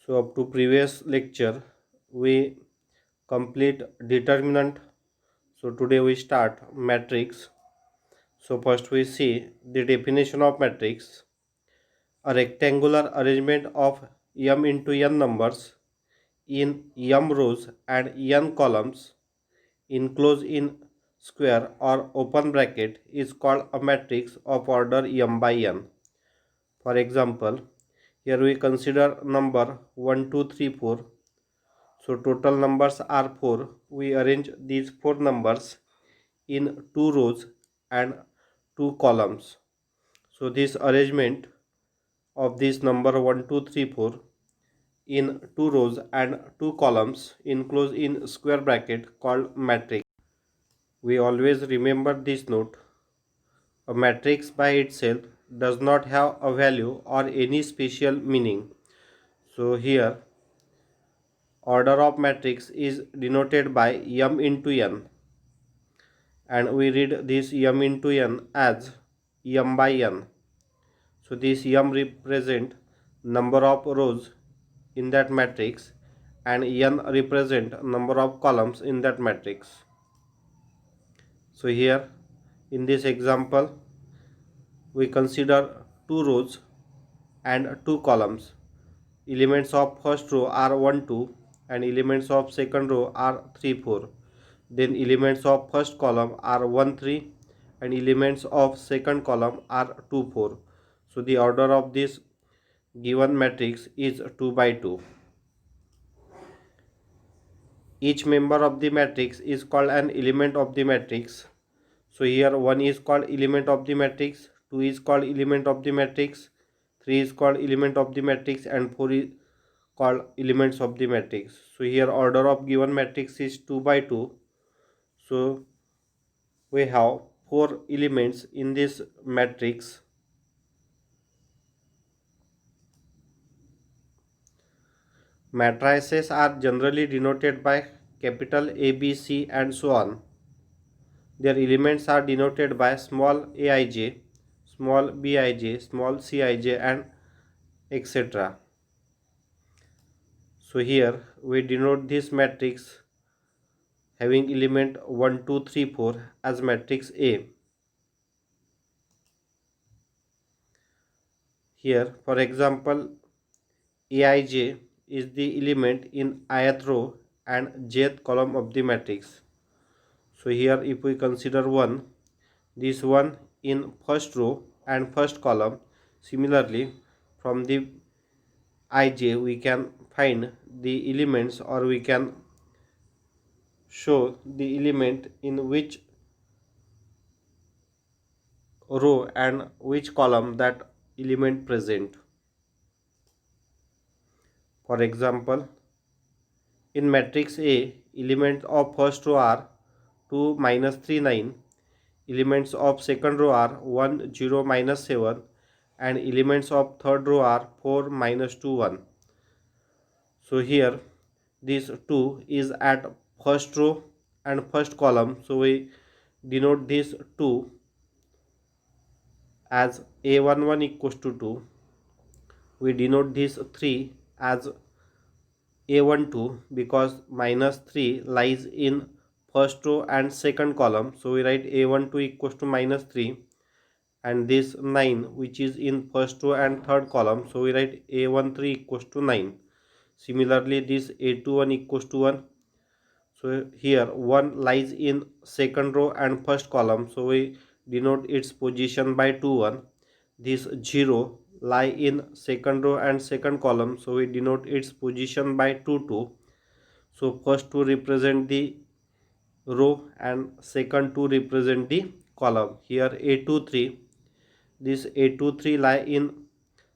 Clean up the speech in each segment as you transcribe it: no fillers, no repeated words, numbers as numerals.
So up to previous lecture we complete determinant. So today we start matrix. So first we see the definition of matrix. A rectangular arrangement of m into n numbers in m rows and n columns enclosed in square or open bracket is called a matrix of order m by n. For example, here we consider number 1, 2, 3, 4. So total numbers are 4. We arrange these 4 numbers in 2 rows and 2 columns. So this arrangement of this number 1, 2, 3, 4 in 2 rows and 2 columns enclosed in square bracket called matrix. We always remember this note. A matrix by itself does not have a value or any special meaning. So here order of matrix is denoted by m into n, and we read this m into n as m by n. So this m represent number of rows in that matrix and n represent number of columns in that matrix. So here in this example we consider 2 rows and 2 columns. Elements of first row are 1, 2 and elements of second row are 3, 4. Then elements of first column are 1, 3 and elements of second column are 2, 4. So the order of this given matrix is 2 by 2. Each member of the matrix is called an element of the matrix. So here 1 is called element of the matrix, 2 is called element of the matrix, 3 is called element of the matrix and 4 is called elements of the matrix. So here order of given matrix is 2 by 2. So we have 4 elements in this matrix. Matrices are generally denoted by capital A, B, C and so on. Their elements are denoted by small aij, small bij, small cij and etc. So here we denote this matrix having element 1, 2, 3, 4 as matrix A. Here for example aij is the element in ith row and jth column of the matrix. So here if we consider 1, this one in first row and first column. Similarly from the ij we can find the elements, or we can show the element in which row and which column that element present. For example, in matrix A, elements of first row are 2, minus 3, 9. Elements of second row are 1, 0, minus 7. And elements of third row are 4, minus 2, 1. So here this 2 is at first row and first column. So we denote this 2 as A11 equals to 2. We denote this 3 as A12 because minus 3 lies in first row and second column. So we write A12 equals to minus 3, and this 9 which is in first row and third column. So we write A13 equals to 9. Similarly this A21 equals to 1. So here 1 lies in second row and first column. So we denote its position by 2, 1. This 0 lie in second row and second column. So we denote its position by 2, 2. So first 2 represent the row and second 2 represent the column. Here A23, this A23 lie in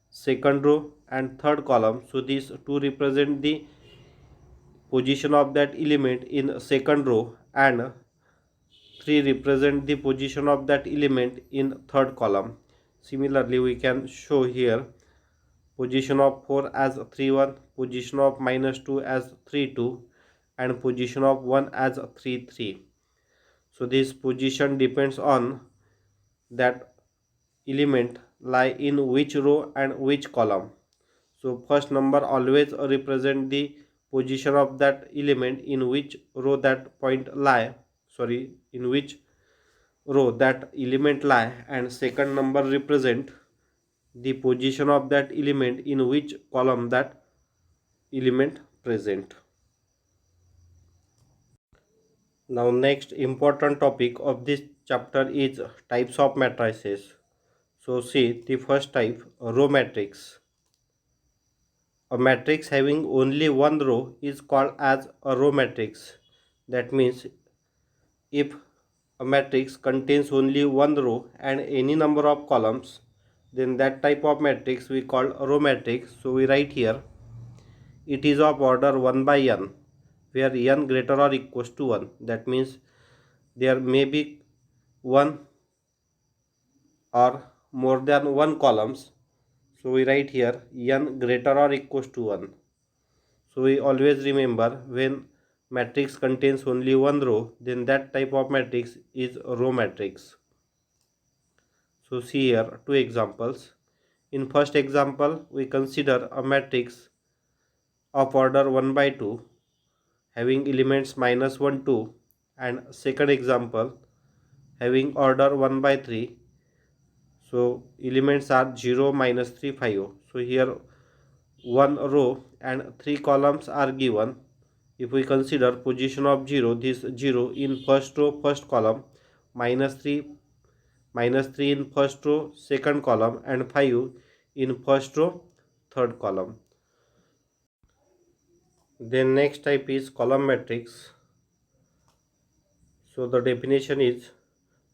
second row and third column. So this 2 represent the position of that element in second row and 3 represent the position of that element in third column. Similarly we can show here position of 4 as 3, 1, position of minus 2 as 3, 2 and position of 1 as 3, 3. So this position depends on that element lie in which row and which column. So first number always represent the position of that element in which row that point lie, sorry, in which row that element lie, and second number represent the position of that element in which column that element present. Now next important topic of this chapter is types of matrices. So see the first type, row matrix. A matrix having only one row is called as a row matrix. That means if a matrix contains only one row and any number of columns, then that type of matrix we call a row matrix. So we write here it is of order 1 by n, where n greater or equals to 1. That means there may be one or more than one columns. So we write here n greater or equals to 1. So we always remember when matrix contains only one row, then that type of matrix is a row matrix. So see here two examples. In first example, we consider a matrix of order 1 by 2 having elements minus 1, 2, and second example having order 1 by 3. So elements are 0, minus 3, 5. So here one row and three columns are given. If we consider position of 0, this 0 in first row first column, minus 3 in first row second column, and 5 in first row third column. Then next type is column matrix. So the definition is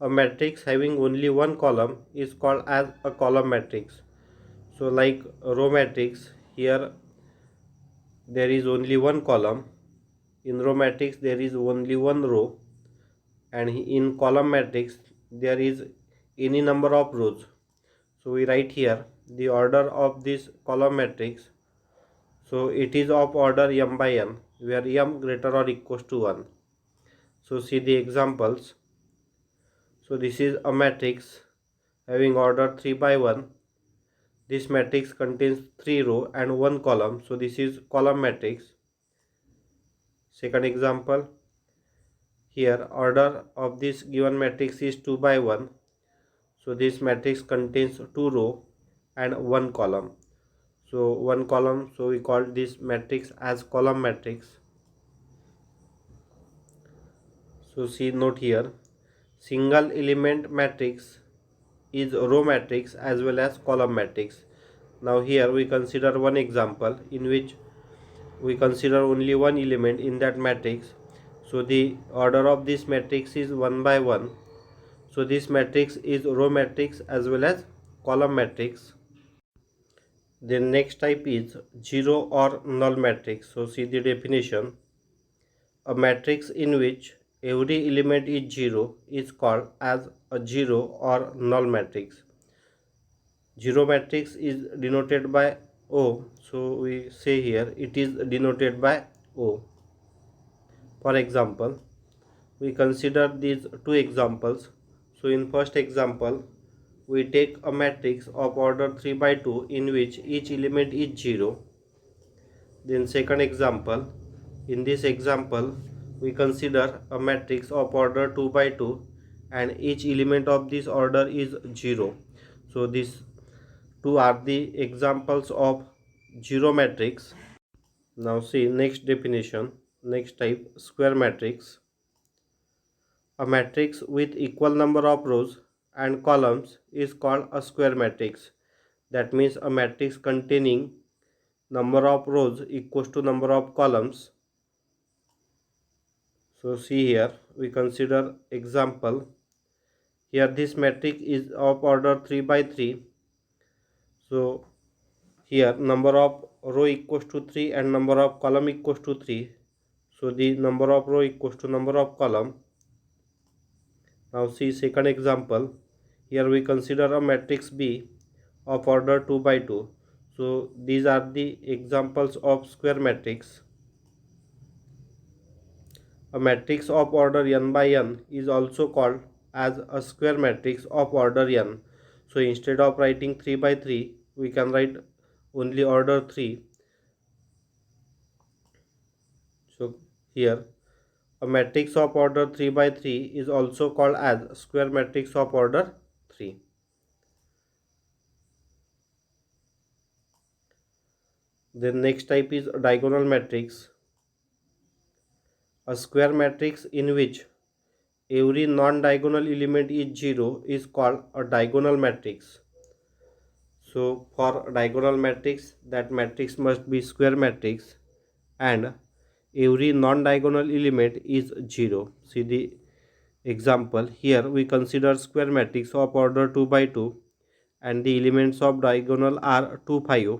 a matrix having only one column is called as a column matrix. So like row matrix, here there is only one column. In row matrix there is only one row, and in column matrix there is any number of rows. So we write here the order of this column matrix. So it is of order m by n, where m greater or equals to 1. So see the examples. So this is a matrix having order 3 by 1. This matrix contains 3 row and 1 column. So this is column matrix. Second example, here order of this given matrix is 2 by 1. So this matrix contains 2 row and 1 column. So 1 column, so we call this matrix as column matrix. So see note here, single element matrix is row matrix as well as column matrix. Now here we consider one example in which we consider only one element in that matrix. So the order of this matrix is 1 by 1. So this matrix is row matrix as well as column matrix. Then next type is zero or null matrix. So see the definition. A matrix in which every element is 0 is called as a zero or null matrix. Zero matrix is denoted by O. So we say here it is denoted by O. For example, we consider these two examples. So in first example, we take a matrix of order 3 by 2 in which each element is 0. Then second example, in this example, we consider a matrix of order 2 by 2 and each element of this order is 0. So these two are the examples of zero matrix. Now see next definition, next type, square matrix. A matrix with equal number of rows and columns is called a square matrix. That means a matrix containing number of rows equals to number of columns. So see here we consider example. Here this matrix is of order 3 by 3. So here number of row equals to 3 and number of column equals to 3. So the number of row equals to number of column. Now see second example. Here we consider a matrix B of order 2 by 2. So these are the examples of square matrix. A matrix of order n by n is also called as a square matrix of order n. So instead of writing 3 by 3, we can write only order 3. So here a matrix of order 3 by 3 is also called as square matrix of order 3. Then next type is diagonal matrix. A square matrix in which every non-diagonal element is 0 is called a diagonal matrix. So for diagonal matrix, that matrix must be square matrix and every non-diagonal element is 0. See the example. Here we consider square matrix of order 2 by 2 and the elements of diagonal are 2, 5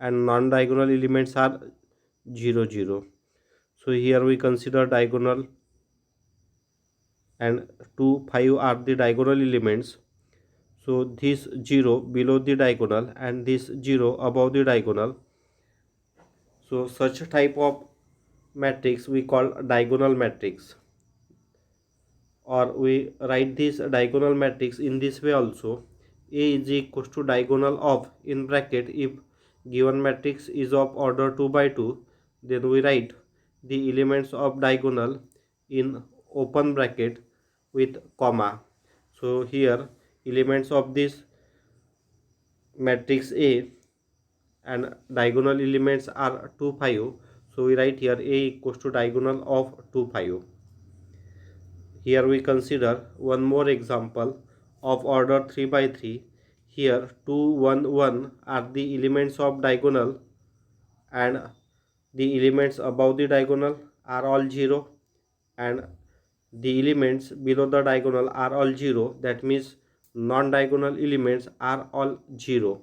and non-diagonal elements are 0, 0. So here we consider diagonal and 2, 5 are the diagonal elements. So this 0 below the diagonal and this 0 above the diagonal. So such type of matrix we call diagonal matrix, or we write this diagonal matrix in this way also. A is equals to diagonal of, in bracket, if given matrix is of order 2 by 2, then we write the elements of diagonal in open bracket with comma. So here elements of this matrix A and diagonal elements are 2, 5. So we write here A equals to diagonal of 2, 5. Here we consider one more example of order 3 by 3. Here 2, 1, 1 are the elements of diagonal and the elements above the diagonal are all 0 and the elements below the diagonal are all 0. That means non-diagonal elements are all 0.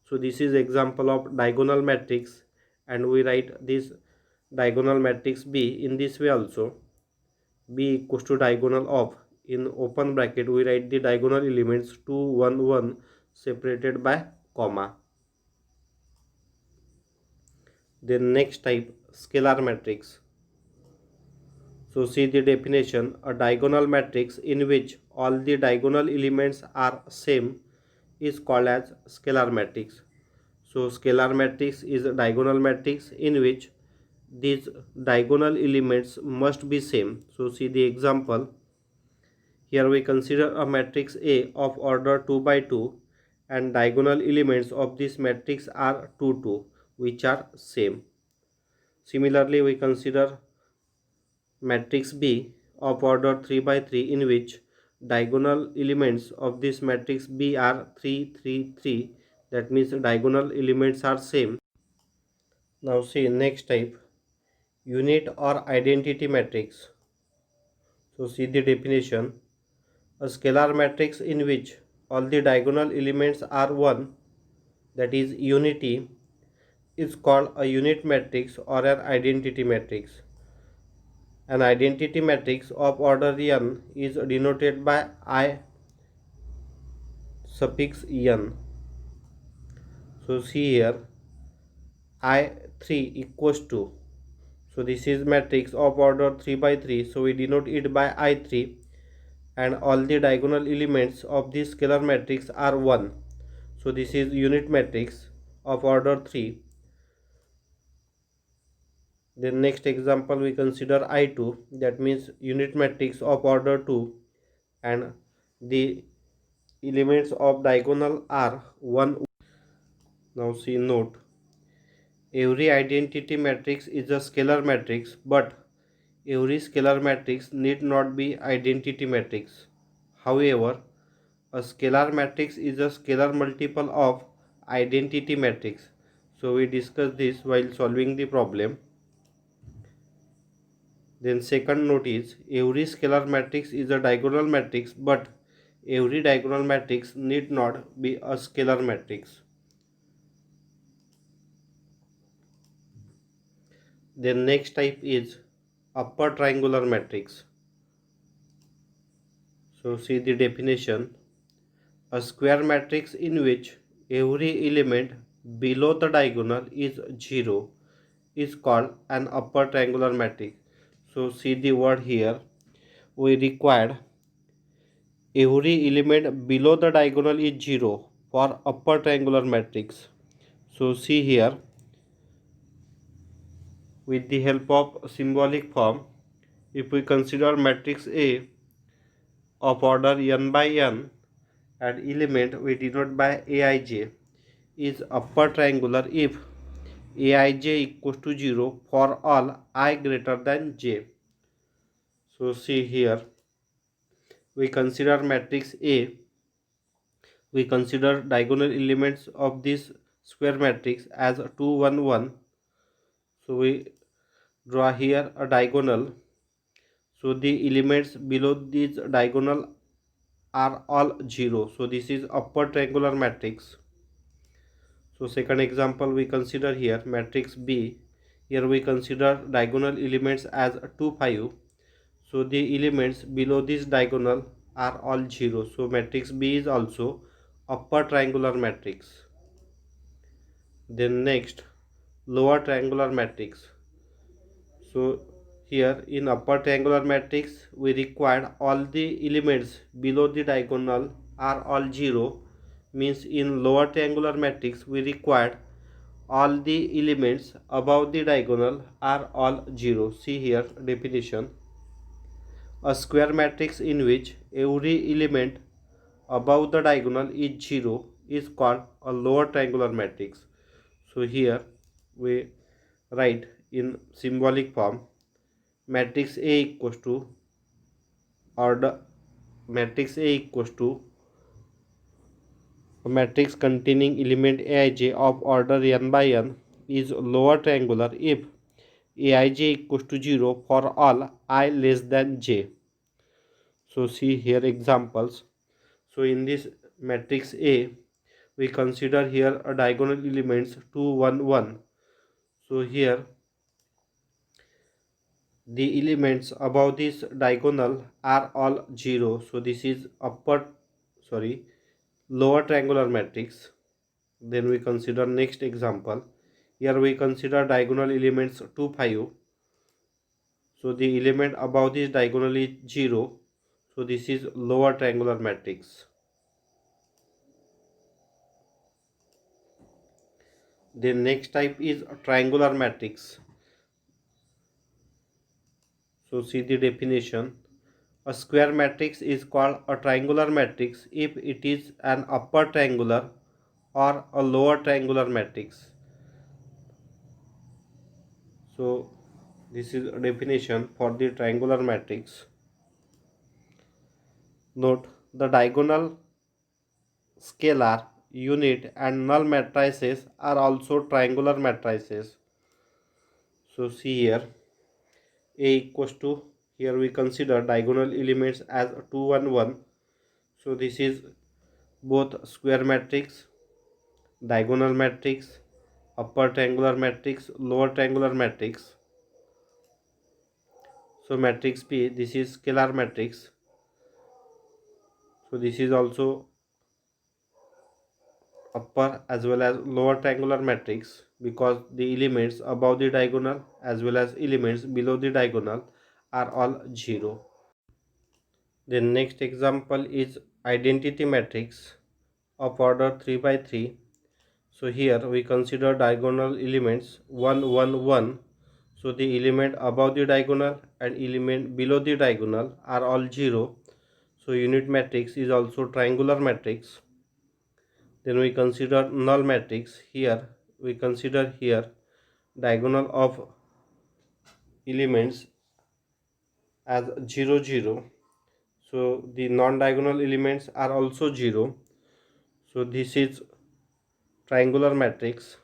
So this is example of diagonal matrix and we write this diagonal matrix B in this way also. B equals to diagonal of, in open bracket we write the diagonal elements 2, 1, 1 separated by comma. Then next type, scalar matrix. So see the definition. A diagonal matrix in which all the diagonal elements are same is called as scalar matrix. So scalar matrix is a diagonal matrix in which these diagonal elements must be same. So see the example. Here we consider a matrix A of order 2 by 2 and diagonal elements of this matrix are 2, 2 which are same. Similarly, we consider matrix B of order 3 by 3 in which diagonal elements of this matrix B are 3, 3, 3. That means diagonal elements are same. Now see next type, unit or identity matrix. So see the definition. A scalar matrix in which all the diagonal elements are 1, that is unity, is called a unit matrix or an identity matrix. An identity matrix of order n is denoted by I suffix n. So see here I3 equals to, so this is matrix of order 3 by 3, so we denote it by I3 and all the diagonal elements of this scalar matrix are 1. So this is unit matrix of order 3. Then next example we consider I2, that means unit matrix of order 2 and the elements of diagonal are 1. Now see note, every identity matrix is a scalar matrix, but every scalar matrix need not be identity matrix. However, a scalar matrix is a scalar multiple of identity matrix. So we discussed this while solving the problem. Then second note is, every scalar matrix is a diagonal matrix, but every diagonal matrix need not be a scalar matrix. Then next type is upper triangular matrix. So see the definition. A square matrix in which every element below the diagonal is 0 is called an upper triangular matrix. So see the word here. We required every element below the diagonal is 0 for upper triangular matrix. So see here, with the help of symbolic form, if we consider matrix A of order n by n and element we denote by Aij is upper triangular if Aij equals to 0 for all I greater than j. So see here, we consider matrix A, we consider diagonal elements of this square matrix as 2 1 1. So we draw here a diagonal. So the elements below this diagonal are all 0. So this is upper triangular matrix. So second example we consider here matrix B. Here we consider diagonal elements as 2 5. So the elements below this diagonal are all 0. So matrix B is also upper triangular matrix. Then next, lower triangular matrix. So here in upper triangular matrix we required all the elements below the diagonal are all 0, means in lower triangular matrix we required all the elements above the diagonal are all 0. See here definition. A square matrix in which every element above the diagonal is 0 is called a lower triangular matrix. So here we write in symbolic form matrix A equals to order matrix A equals to a matrix containing element Aij of order n by n is lower triangular if Aij equals to 0 for all I less than j. So see here examples. So in this matrix A we consider here a diagonal elements 2 1 1. So here the elements above this diagonal are all 0. So this is lower triangular matrix. Then we consider next example. Here we consider diagonal elements 2 5. So the element above this diagonal is 0. So this is lower triangular matrix. The next type is triangular matrix. So see the definition. A square matrix is called a triangular matrix if it is an upper triangular or a lower triangular matrix. So this is a definition for the triangular matrix. Note the diagonal, scalar, unit and null matrices are also triangular matrices. So see here A equals to, here we consider diagonal elements as 2 1 1. So this is both square matrix, diagonal matrix, upper triangular matrix, lower triangular matrix. So matrix P, this is scalar matrix. So this is also upper as well as lower triangular matrix because the elements above the diagonal as well as elements below the diagonal are all 0. The next example is identity matrix of order 3 by 3. So here we consider diagonal elements 1 1 1. So the element above the diagonal and element below the diagonal are all 0. So unit matrix is also triangular matrix. Then we consider null matrix. Here we consider here diagonal of elements as 0 0. So the non-diagonal elements are also 0. So this is triangular matrix.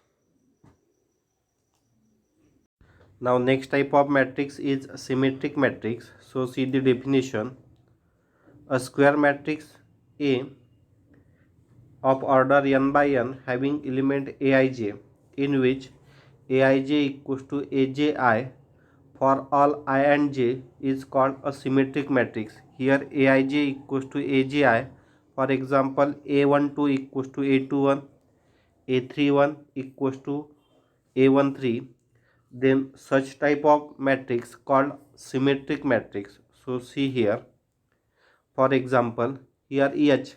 Now next type of matrix is symmetric matrix. So see the definition. A square matrix A of order n by n having element Aij in which Aij equals to Aj for all I and j is called a symmetric matrix. Here Aij equals to Aj, for example A12 equals to A21, A31 equals to A13, then such type of matrix called symmetric matrix. So see here, for example here H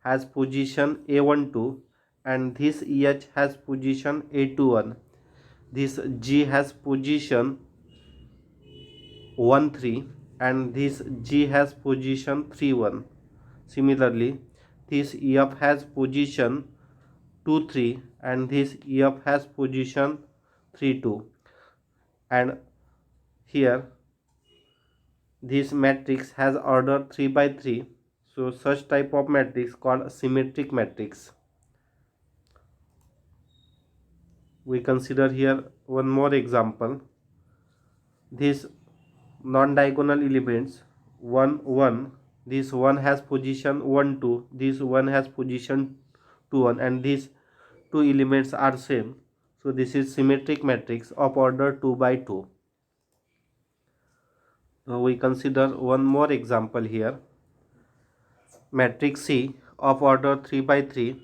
has position A12 and this H has position A21. This G has position 1 3 and this G has position 3 1. Similarly, this F has position 2 3 and this F has position 3 2, and here this matrix has order 3 by 3. So such type of matrix called symmetric matrix. We consider here one more example. This non-diagonal elements 1 1, this one has position 1 2, this one has position 2 1, and these two elements are same. So this is symmetric matrix of order 2 by 2. Now we consider one more example here. Matrix C of order 3 by 3.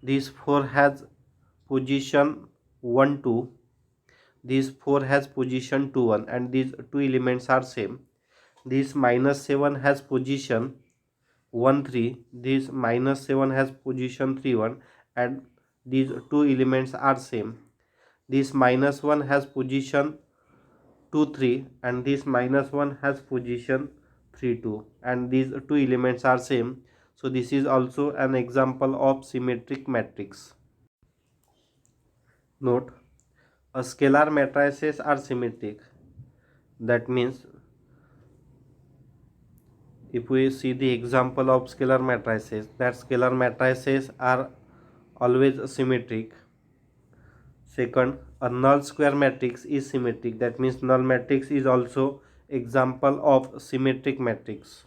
This 4 has position 1 2. This 4 has position 2 1, and these two elements are same. This minus 7 has position 1 3. This minus 7 has position 3 1, and these two elements are same. This minus 1 has position 2 3, and this minus 1 has position 3 2, and these two elements are same. So this is also an example of symmetric matrix. Note, a scalar matrices are symmetric. That means if we see the example of scalar matrices, that scalar matrices are always symmetric. Second, a null square matrix is symmetric. That means null matrix is also example of symmetric matrix.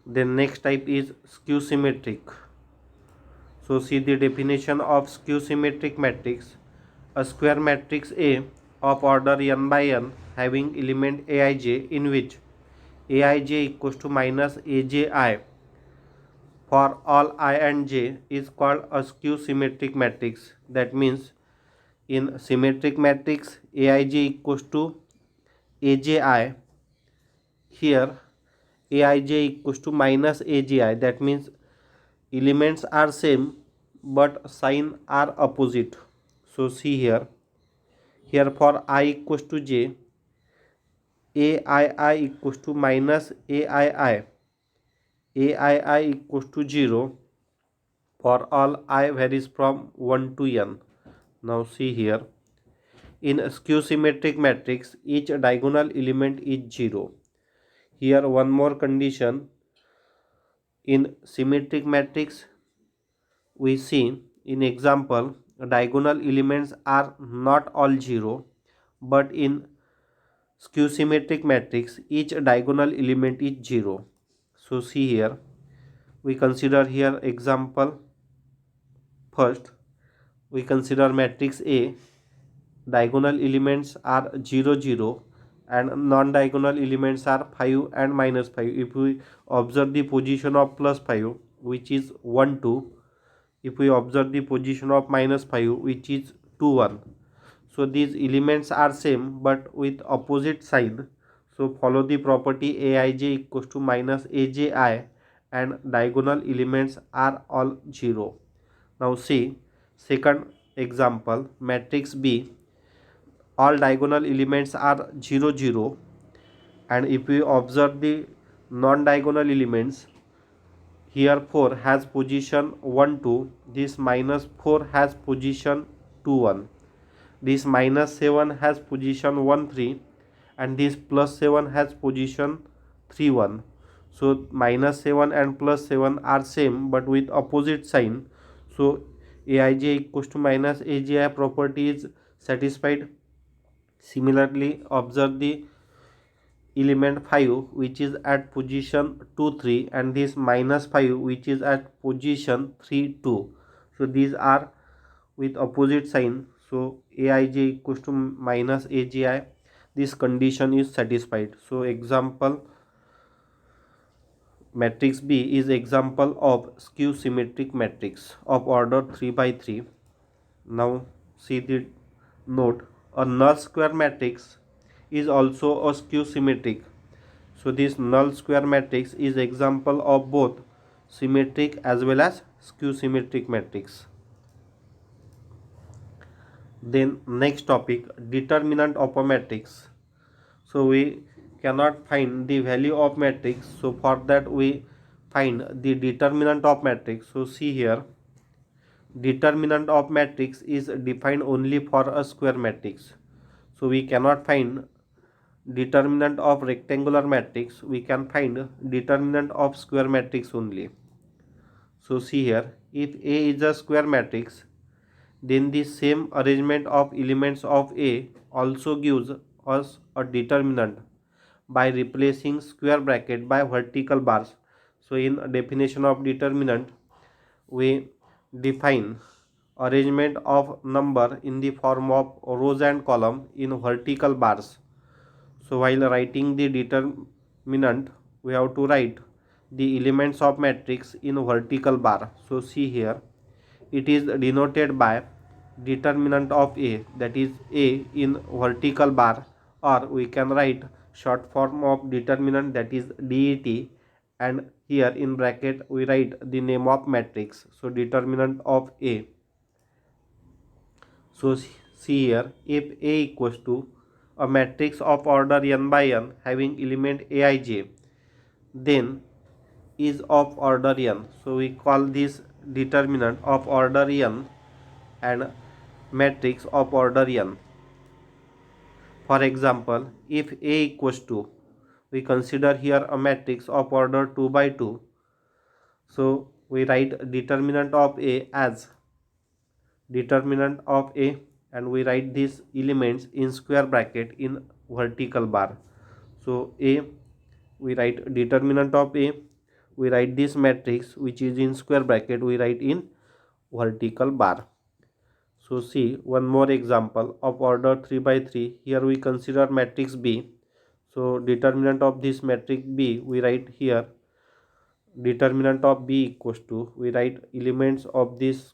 Then next type is skew symmetric. So see the definition of skew symmetric matrix. A square matrix A of order n by n having element aij in which aij equals to minus aj for all I and j is called a skew symmetric matrix. That means in symmetric matrix aij equals to aji, here aij equals to minus aji. That means elements are same but sign are opposite. So see here for I equals to j, aii equals to minus aii equals to 0 for all I varies from 1 to n. Now see here, in a skew symmetric matrix each diagonal element is 0. Here one more condition, in symmetric matrix we see in example diagonal elements are not all 0, but in skew symmetric matrix each diagonal element is 0. So see here, we consider here example. First we consider matrix A, diagonal elements are 0 0 and non-diagonal elements are 5 and minus 5. If we observe the position of plus 5 which is 1 2, if we observe the position of minus 5 which is 2 1, so these elements are same but with opposite sign. So follow the property aij equals to minus aji and diagonal elements are all 0. Now see second example, matrix B, all diagonal elements are 0 0, and if we observe the non-diagonal elements, here 4 has position 1 2, this minus 4 has position 2 1, this minus 7 has position 1 3, and this plus 7 has position 3 1. So minus 7 and plus 7 are same but with opposite sign. So aij equals to minus aji property is satisfied. Similarly, observe the element 5 which is at position 2 3 and this minus 5 which is at position 3 2. So these are with opposite sign. So aij equals to minus agi. This condition is satisfied. So example matrix B is example of skew symmetric matrix of order 3 by 3. Now see the note, a null square matrix is also a skew symmetric. So this null square matrix is example of both symmetric as well as skew symmetric matrix. Then next topic, determinant of a matrix. So we cannot find the value of matrix, so for that we find the determinant of matrix. So see here, determinant of matrix is defined only for a square matrix. So we cannot find determinant of rectangular matrix, we can find determinant of square matrix only. So see here, if A is a square matrix, then the same arrangement of elements of A also gives us a determinant by replacing square bracket by vertical bars. So in definition of determinant, we define arrangement of number in the form of rows and column in vertical bars. So while writing the determinant, we have to write the elements of matrix in vertical bar. So see here, it is denoted by determinant of A, that is A in vertical bar, or we can write short form of determinant, that is DET, and here in bracket we write the name of matrix. So determinant of A. So see here, if A equals to a matrix of order n by n having element aij, then is of order n. So we call this determinant of order n and matrix of order n. For example, if A equals to, we consider here a matrix of order 2 by 2. So we write determinant of A as determinant of A, and we write these elements in square bracket in vertical bar. So A, we write determinant of A, we write this matrix which is in square bracket, we write in vertical bar. So see one more example of order 3 by 3. Here we consider matrix B. So determinant of this matrix B, we write here determinant of B equals to, we write elements of this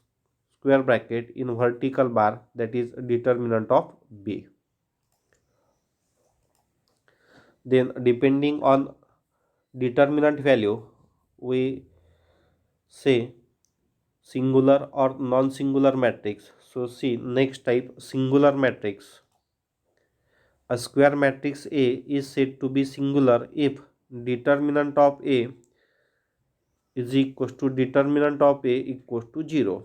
square bracket in vertical bar, that is determinant of B. Then depending on determinant value, we say singular or non-singular matrix. So see next type, singular matrix. A square matrix A is said to be singular if determinant of A is equals to determinant of A equals to 0.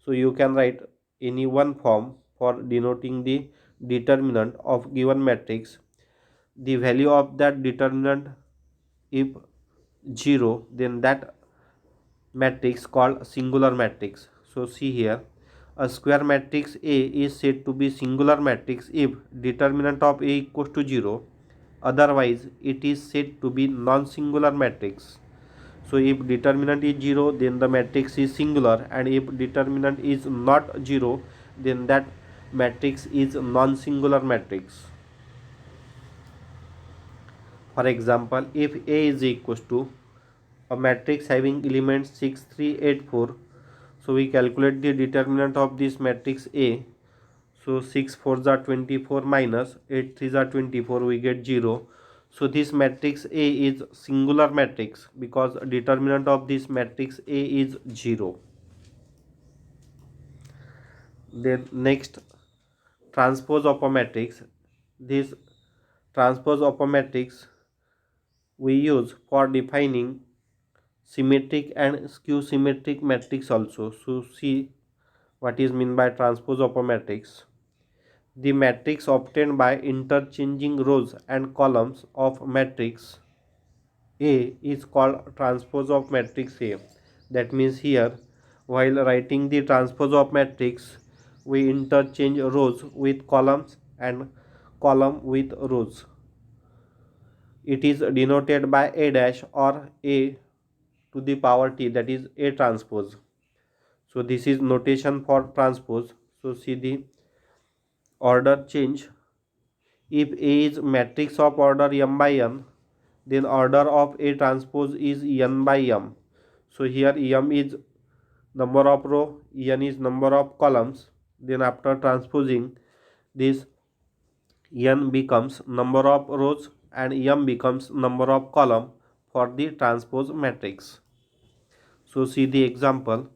So you can write any one form for denoting the determinant of given matrix. The value of that determinant if 0, then that matrix called singular matrix. So see here, a square matrix A is said to be singular matrix if determinant of A equals to 0. Otherwise, it is said to be non-singular matrix. So if determinant is 0, then the matrix is singular, and if determinant is not 0, then that matrix is non-singular matrix. For example, if A is equals to a matrix having elements 6, 3, 8, 4, so we calculate the determinant of this matrix A. So 6 4s are 24 minus 8 3s are 24, we get 0. So this matrix A is singular matrix because determinant of this matrix A is 0. Then next, transpose of a matrix. This transpose of a matrix we use for defining symmetric and skew symmetric matrix also. So see what is meant by transpose of a matrix. The matrix obtained by interchanging rows and columns of matrix A is called transpose of matrix A. That means here, while writing the transpose of matrix, we interchange rows with columns and column with rows. It is denoted by A dash or A to the power T, that is A transpose. So this is notation for transpose. So see the order change. If A is matrix of order m by n, then order of A transpose is n by m. So here m is number of row, n is number of columns. Then after transposing, this n becomes number of rows and m becomes number of column for the transpose matrix. So see the example.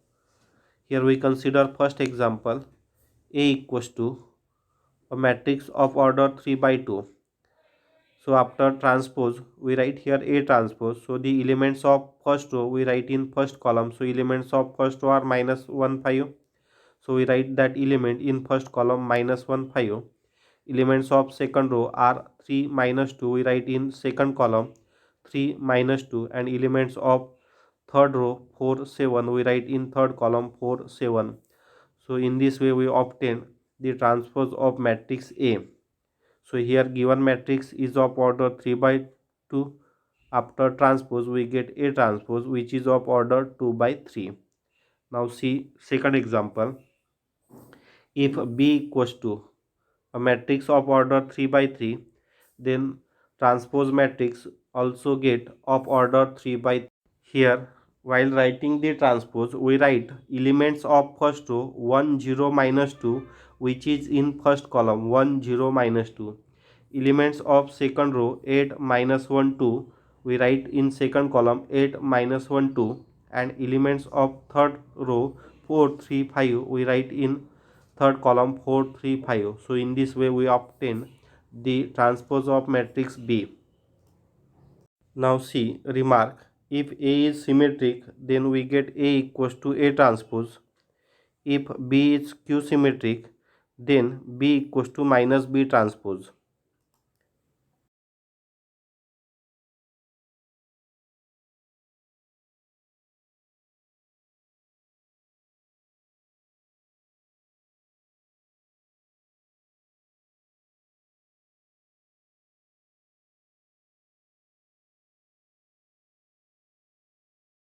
Here we consider first example. A equals to a matrix of order 3 by 2. So after transpose we write here A transpose. So the elements of first row we write in first column. So elements of first row are minus 1 5. So we write that element in first column minus 1 5. Elements of second row are 3 minus 2. We write in second column 3 minus 2, and elements of third row 4 7. We write in third column 4 7. So in this way we obtain the transpose of matrix A. So here given matrix is of order 3 by 2. After transpose we get A transpose which is of order 2 by 3. Now see second example. If B equals to a matrix of order 3 by 3, then transpose matrix also get of order 3 by 3. Here while writing the transpose we write elements of first row 1 0 minus 2 which is in first column 1 0 minus 2. Elements of second row 8 minus 1 2 we write in second column 8 minus 1 2, and elements of third row 4 3 5 we write in third column 4 3 5. So in this way we obtain the transpose of matrix B. Now see remark, if A is symmetric then we get A equals to A transpose. If B is Q symmetric then B equals to minus B transpose.